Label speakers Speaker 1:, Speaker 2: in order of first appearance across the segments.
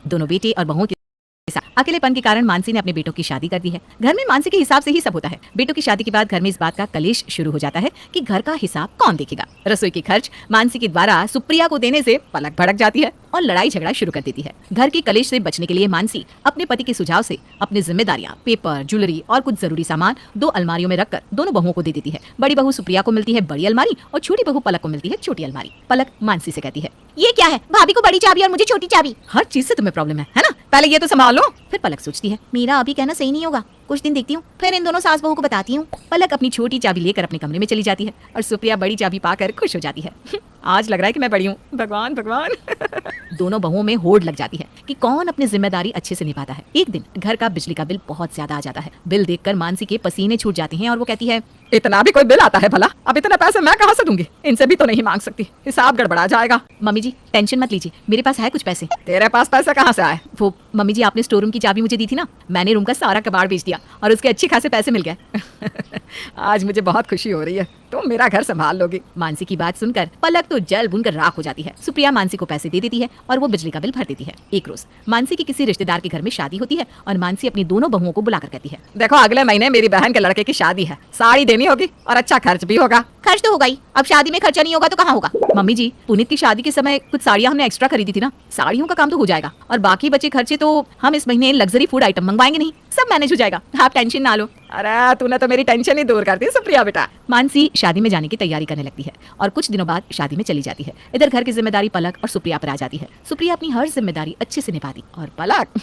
Speaker 1: दोनों बेटे और बहुओं के साथ अकेलेपन के कारण मानसी ने अपने बेटों की शादी कर दी है। घर में मानसी के हिसाब से ही सब होता है। बेटों की शादी के बाद घर में इस बात का कलेश शुरू हो जाता है कि घर का हिसाब कौन देखेगा। रसोई के खर्च मानसी के द्वारा सुप्रिया को देने से पलक भड़क जाती है और लड़ाई झगड़ा शुरू कर देती है। घर के कलेश से बचने के लिए मानसी अपने पति के सुझाव से अपनी जिम्मेदारियां, पेपर, ज्वेलरी और कुछ जरूरी सामान 2 अलमारियों में रखकर दोनों बहुओं को दे देती है। बड़ी बहू सुप्रिया को मिलती है बड़ी अलमारी और छोटी बहू पलक को मिलती है छोटी अलमारी। पलक मानसी से कहती है, ये क्या है, भाभी को बड़ी चाबी और मुझे छोटी चाबी। हर चीज से तुम्हें प्रॉब्लम है ना? पहले ये तो संभाल लो। फिर पलक सोचती है, मेरा अभी कहना सही नहीं होगा, कुछ दिन देखती हूँ, फिर इन दोनों सास बहू को बताती हूँ। पलक अपनी छोटी चाबी लेकर अपने कमरे में चली जाती है और सुप्रिया बड़ी चाबी पाकर खुश हो जाती है। आज लग रहा है कि मैं बड़ी हूँ, भगवान भगवान। दोनों बहुओं में होड़ लग जाती है कि कौन अपनी जिम्मेदारी अच्छे से निभाता है। एक दिन घर का बिजली का बिल बहुत ज्यादा आ जाता है। बिल देखकर मानसी के पसीने छूट जाते हैं और वो कहती है, इतना भी कोई बिल आता है भला? अब इतना पैसे मैं कहाँ से दूंगी? इनसे भी तो नहीं मांग सकती, हिसाब गड़बड़ा जाएगा। मम्मी जी टेंशन मत लीजिए, मेरे पास है कुछ पैसे। तेरे पास पैसे कहाँ से आए? वो मम्मी जी, आपने स्टोर रूम की चाबी मुझे दी थी ना, मैंने रूम का सारा कबाड़ बेच दिया और उसके अच्छे खासे पैसे मिल गए। आज मुझे बहुत खुशी हो रही है, तुम मेरा घर संभाल लोगी। मानसी की बात सुनकर पलक तो जल भुनकर राख हो जाती है। सुप्रिया मानसी को पैसे दे देती है और वो बिजली का बिल भर देती है। एक रोज मानसी की किसी रिश्तेदार के घर में शादी होती है और मानसी अपनी दोनों बहुओं को बुलाकर कहती है, देखो अगले महीने मेरी बहन के लड़के की शादी है, साड़ी देनी होगी और अच्छा खर्च भी होगा। खर्च तो होगा ही, अब शादी में खर्चा नहीं होगा तो कहाँ होगा? मम्मी जी, पुनीत की शादी के समय कुछ साड़ियाँ हमने एक्स्ट्रा खरीदी थी ना, साड़ियों का काम तो हो जाएगा और बाकी बचे खर्चे तो हम इस महीने लग्जरी फूड आइटम मंगवाएंगे नहीं, सब मैनेज हो जाएगा, आप टेंशन ना लो। अरे तूने तो मेरी टेंशन ही दूर कर दी सुप्रिया बेटा। मानसी शादी में जाने की तैयारी करने लगती है और कुछ दिनों बाद शादी में चली जाती है। इधर घर की जिम्मेदारी पलक और सुप्रिया पर आ जाती है। सुप्रिया अपनी हर जिम्मेदारी अच्छे से निभाती और पलक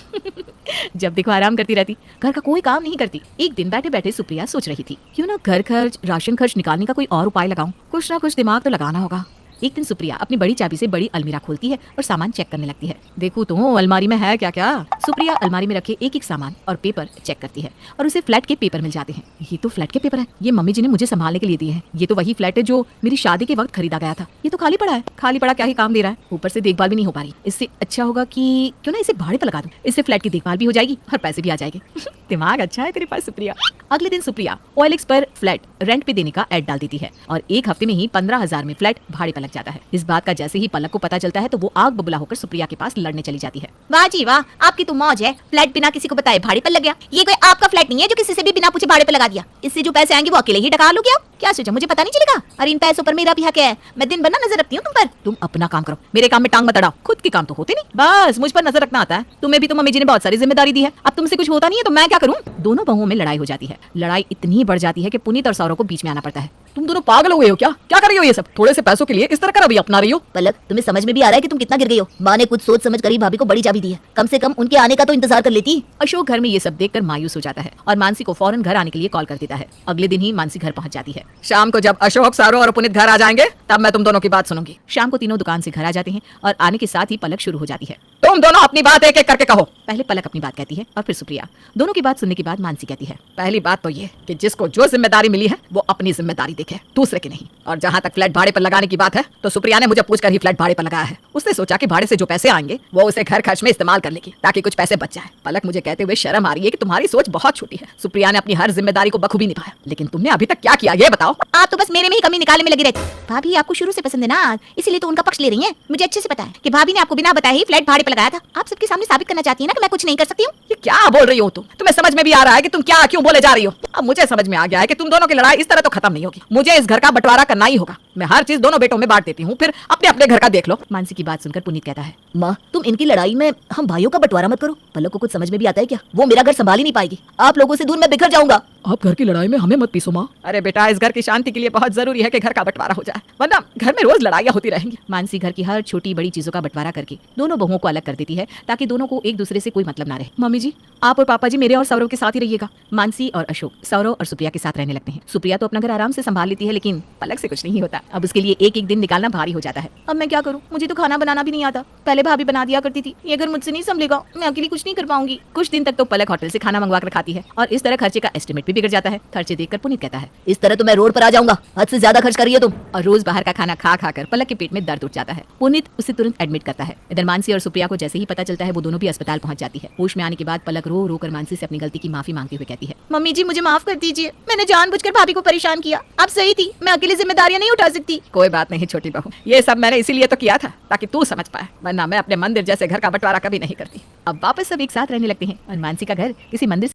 Speaker 1: जब देखो आराम करती रहती, घर का कोई काम नहीं करती। एक दिन बैठे बैठे सुप्रिया सोच रही थी, क्यों ना घर खर्च, राशन खर्च निकालने का कोई और उपाय लगाऊं, कुछ ना कुछ दिमाग तो लगाना होगा। एक दिन सुप्रिया अपनी बड़ी चाबी से बड़ी अलमीरा खोलती है और सामान चेक करने लगती है। देखो तो अलमारी में है क्या क्या। सुप्रिया अलमारी में रखे एक एक सामान और पेपर चेक करती है और उसे फ्लैट के पेपर मिल जाते हैं। ये तो फ्लैट के पेपर है, ये मम्मी जी ने मुझे संभालने के लिए दिए हैं। ये तो वही फ्लैट है जो मेरी शादी के वक्त खरीदा गया था। ये तो खाली पड़ा है, खाली पड़ा क्या ही काम दे रहा है, ऊपर से देखभाल भी नहीं हो पा रही। इससे अच्छा होगा कि क्यों ना इसे भाड़े पर लगा दूं, इससे फ्लैट की देखभाल भी हो जाएगी और पैसे भी आ जाएंगे। दिमाग अच्छा है तेरे पास सुप्रिया। अगले दिन सुप्रिया OLX पर फ्लैट रेंट पे देने का ऐड डाल देती है और एक हफ्ते में ही 15,000 में फ्लैट भाड़े पर लग जाता है। इस बात का जैसे ही पलक को पता चलता है तो वो आग बबूला होकर सुप्रिया के पास लड़ने चली जाती है। वाह जी वाह, आपकी तो मौज है, फ्लैट बिना किसी को बताए भाड़े पर लग गया। ये कोई आपका फ्लैट नहीं है जो किसी से भी बिना पूछे भाड़े पर लगा दिया। इससे जो पैसे आएंगे वो अकेले ही डका लोगे आप? क्या सोचा मुझे पता नहीं चलेगा? अरे इन पैसों पर मेरा भी हक है, मैं दिन भर ना नजर रखती हूँ तुम पर। तुम अपना काम करो, मेरे काम में टांग मत अड़ाओ, खुद के काम तो होते नहीं, बस मुझ पर नजर रखना आता है। तुम्हें भी तो मम्मी जी ने बहुत सारी जिम्मेदारी दी है, अब तुमसे कुछ होता नहीं है तो मैं क्या करूँ? दोनों बहुओं में लड़ाई हो जाती है। लड़ाई इतनी बढ़ जाती है कि पुनीत और सौरव को बीच में आना पड़ता है। तुम दोनों पागल हो गए हो क्या? क्या कर रही हो ये सब? थोड़े से पैसों के लिए इस तरह का रवैया अपना रही हो?
Speaker 2: पलक, तुम्हें समझ में भी आ रहा है कि तुम कितना गिर गई हो? माँ ने कुछ सोच समझ कर ही भाभी को बड़ी चाबी दी है, कम से कम उनके आने का तो इंतजार कर लेती।
Speaker 1: अशोक घर में ये सब देखकर मायूस हो जाता है और मानसी को फौरन घर आने के लिए कॉल कर देता है। अगले दिन ही मानसी घर पहुंच जाती है। शाम को जब अशोक, सौरव और पुनीत घर आ जाएंगे तब मैं तुम दोनों की बात सुनूंगी। शाम को तीनों दुकान से घर आ जाते हैं और आने के साथ ही पलक शुरू हो जाती है। तुम दोनों अपनी बात एक एक करके कहो। पहले पलक अपनी बात कहती है और फिर सुप्रिया। दोनों की बात सुनने के बाद मानसी कहती है, पहली बात तो ये कि जिसको जो जिम्मेदारी मिली है वो अपनी जिम्मेदारी देखे, दूसरे की नहीं। और जहाँ तक फ्लैट भाड़े पर लगाने की बात है तो सुप्रिया ने मुझे पूछकर ही फ्लैट भाड़े पर लगाया है। उसने सोचा कि भाड़े से जो पैसे आएंगे वो उसे घर खर्च में इस्तेमाल कर लेगी ताकि कुछ पैसे बच जाए। पलक, मुझे कहते हुए शर्म आ रही है कि तुम्हारी सोच बहुत छोटी है। सुप्रिया ने अपनी हर जिम्मेदारी को बखूबी निभाया, लेकिन तुमने अभी तक क्या किया ये बताओ।
Speaker 2: आप तो बस मेरे में ही कमी निकालने में लगी रहती। भाभी आपको शुरू से पसंद है ना, इसीलिए तो उनका पक्ष ले रही हैं। मुझे अच्छे से पता है कि भाभी ने आपको बिना बताए ही फ्लैट भाड़े पर लगाया था। आप सबके सामने साबित करना चाहती है ना कि मैं कुछ नहीं कर सकती हूँ।
Speaker 1: ये क्या बोल रही हो तुम? तुम्हें समझ में भी आ रहा है कि तुम क्या क्यों बोले जा रही हो? अब मुझे समझ में आ गया है कि तुम दोनों की लड़ाई इस तरह तो खत्म नहीं होगी। मुझे इस घर का बंटवारा करना ही होगा। मैं हर चीज दोनों बेटों में बांट देती हूँ, फिर अपने अपने घर का देख लो। मानसी की बात सुनकर पुनीत कहता है,
Speaker 2: माँ तुम इनकी लड़ाई में हम भाइयों का बंटवारा मत करो। पलक को कुछ समझ में भी आता है क्या? वो मेरा घर संभाल ही नहीं पाएगी, आप लोगों से दूर मैं बिखर जाऊंगा।
Speaker 1: आप घर की लड़ाई में हमें मत पीसो माँ। अरे बेटा, इस घर की शांति के लिए बहुत जरूरी है कि घर का बंटवारा हो जाए, वरना घर में रोज लड़ाइयाँ होती रहेंगी। मानसी घर की हर छोटी बड़ी चीजों का बंटवारा करके दोनों बहुओं को अलग कर देती है ताकि दोनों को एक दूसरे से कोई मतलब ना रहे। मम्मी जी, आप और पापा जी मेरे और सौरव के साथ ही रहिएगा। मानसी और अशोक सौरव और सुप्रिया के साथ रहने लगते हैं। सुप्रिया तो अपना घर आराम से संभाल लेती है, लेकिन पलक से कुछ नहीं होता। अब उसके लिए एक एक दिन निकालना भारी हो जाता है। अब मैं क्या करूँ? मुझे तो खाना बनाना भी नहीं आता। पहले भाभी बना दिया करती थी, ये घर मुझसे नहीं संभलेगा, मैं अकेली कुछ नहीं कर पाऊंगी। कुछ दिन तक तो पलक होटल से खाना मंगवा कर खाती है और इस तरह खर्चे का एस्टिमेट भी बिगड़ जाता है। खर्चे देखकर पुनीत कहता है,
Speaker 2: इस तरह तो मैं रोड पर आ जाऊंगा, हद से ज्यादा खर्च कर रही हो तुम।
Speaker 1: और रोज बाहर का खाना खा खा कर पलक के पेट में दर्द उठ जाता है। पुनीत उसे तुरंत एडमिट करता है। इधर मानसी और सुप्रिया को जैसे ही पता चलता है वो दोनों भी अस्पताल पहुंच जाती है। होश में आने के बाद पलक रो रो कर मानसी से अपनी गलती की माफी मांगते हुए कहती है,
Speaker 2: मम्मी जी मुझे माफ कर दीजिए, मैंने जानबूझकर भाभी को परेशान किया। आप सही थी, मैं अकेली जिम्मेदारियां नहीं उठा सकती।
Speaker 1: कोई बात नहीं छोटी बहू, ये सब मैंने इसीलिए तो किया था ताकि तू समझ पाए, वरना मैं अपने मंदिर जैसे घर का बंटवारा कभी नहीं करती। अब वापस सब एक साथ रहने लगते हैं और मानसी का घर किसी मंदिर